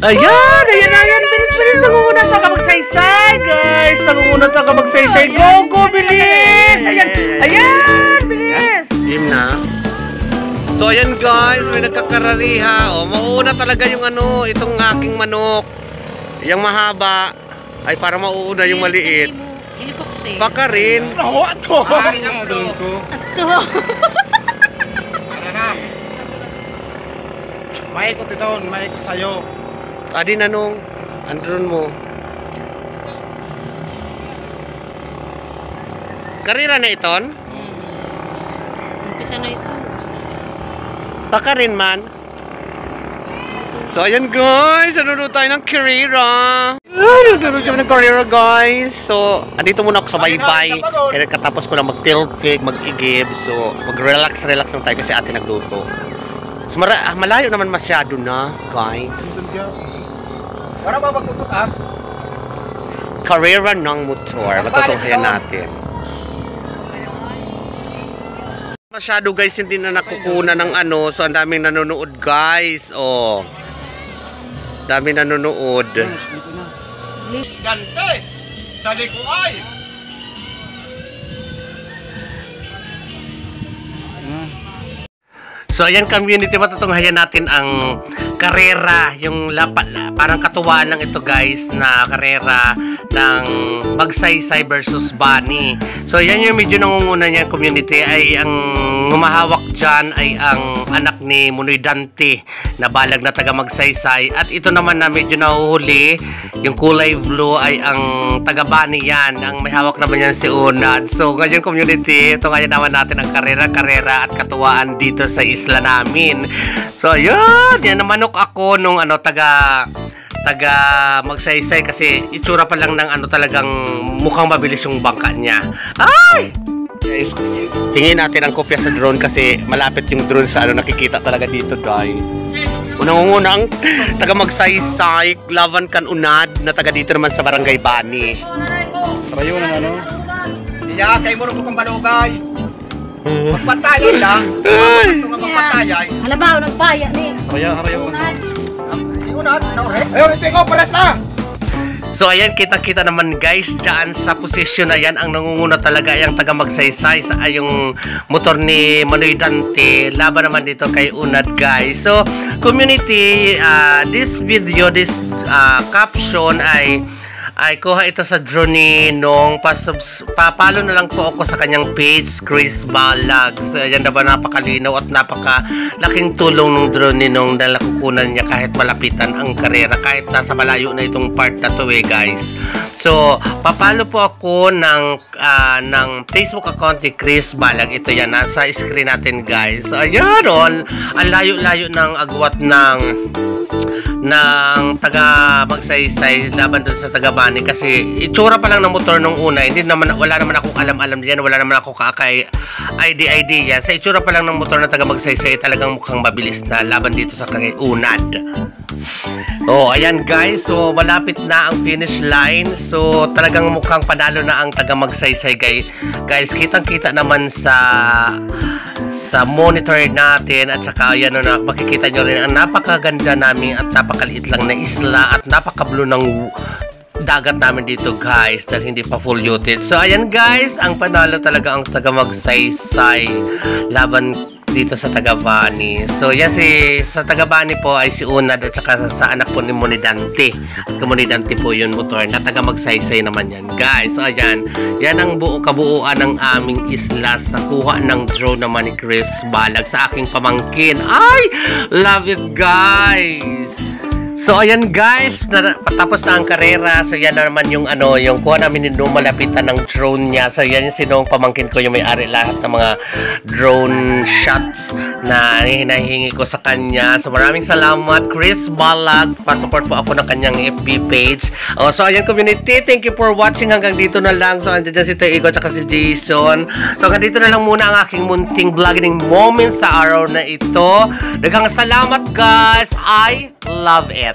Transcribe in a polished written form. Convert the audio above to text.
Ayan, ayan. Bilis. Nangungunan ka magsaysay, guys. Nangungunan ka magsaysay. Go, bilis. Ayan, bilis. Team na. So, ayan guys, may nagkakarariha. O, mauuna talaga yung ano, itong aking manok. Yung mahaba. Ay, para mauuna yung maliit. Helicopter. Baka rin. Ato. May ko titaon, may ko sa'yo. Adi na nung andron mo. Karira na iton? Umpisa na ito. Baka rin man. So ayan guys, nanonood tayo ng karira. Nanonood kami ng karira guys. So, andito muna ako sa baybay. Kaya katapos ko lang mag-tiltig, mag-igib. So, mag-relax lang tayo kasi ate nagluto. So, malayo naman masyado na guys. Para ba magtututas? Karera ng motor. Matutunghayan natin. Masyado guys, hindi na nakukuna ng ano. So, ang daming nanonood guys. Oh. Daming nanonood. Gante! Sa likuay! So ayan community, matutunghayan natin ang karera, yung parang katuwaan lang ito guys na karera ng Magsaysay versus Bunny. So yan yung medyo nangunguna niyan community, ay ang humahawak dyan ay ang anak ni Munoy Dante na balag na taga Magsaysay, at ito naman na medyo nahuhuli yung kulay blue ay ang taga Bunny yan, ang may hawak naman yan si Unad. So ngayon community, ito ngayon naman natin ang karera at katuwaan dito sa isla namin. So yan na manok ako nung ano taga Magsaysay kasi itsura pa lang ng ano talagang mukhang mabilis yung bangka niya. Ay! Guys, tingin natin ang kopya sa drone kasi malapit yung drone sa ano nakikita talaga dito guys. Unang-unang taga Magsaysay, laban kan Unad na taga dito naman sa Barangay Bunny. Trayo ng ano? Iya, kay mo rin kong balugay. Magpatayan lang. Magpatayan. Halabaw ng paya ni. Harayo. Ayun, ito ko, pares na! So ayan, kita-kita naman guys dyan sa posisyon na yan, ang nangunguna talaga ay ang taga Magsaysay sa yung motor ni Munoy Dante, laban naman dito kay Unad guys. So community, this video, this caption ay kuha ito sa drone ni Nong. Papalo na lang po ako sa kanyang page, Chris Balag. So, yan na ba, napakalinaw at napakalaking tulong ng drone ni Nong dahil nakukunan niya kahit malapitan ang karera, kahit nasa malayo na itong part na to guys. So, papalo po ako ng Facebook account ni Chris Balag. Ito yan, nasa screen natin guys. So, ayan o, ang layo-layo ng agwat ng taga Magsaysay laban doon sa taga Bunny kasi itsura pa lang ng motor nung una, wala naman akong alam diyan, wala naman ako idea sa itsura pa lang ng motor na taga Magsaysay, talagang mukhang mabilis na laban dito sa kay Unad. Oh, ayan guys, so malapit na ang finish line. So talagang mukhang panalo na ang taga Magsaysay guys. Kitang-kita naman sa monitor natin, at saka yan na makikita nyo rin ang napakaganda namin at napakaliit lang na isla at napaka-blue ng dagat namin dito guys dahil hindi pa polluted. So ayan guys, ang panalo talaga ang taga Magsaysay laban dito sa taga Bunny. So yan sa taga Bunny po ay si Unad at saka sa anak po ni Munoy Dante. At Munoy Dante po yung motor na taga Magsaysay naman yan guys. So ayan, yan ang kabuuan ng aming isla sa kuha ng drone naman ni Chris Balag sa aking pamangkin. Ay! Love it guys! So ayan guys, patapos na ang karera. So yan na naman yung yung kuha namin ni Nong, malapitan ng drone niya. So yan yung sinong pamangkin ko, yung may-ari lahat ng mga drone shots na hinahingi ko sa kanya. So maraming salamat Chris Balag, pa-support po ako ng kanyang FB page. So ayan community, thank you for watching, hanggang dito na lang. So andyan si Teo at si Jason. So hanggang dito na lang muna ang aking munting vlogging moment sa araw na ito. Daghang salamat guys, I love it.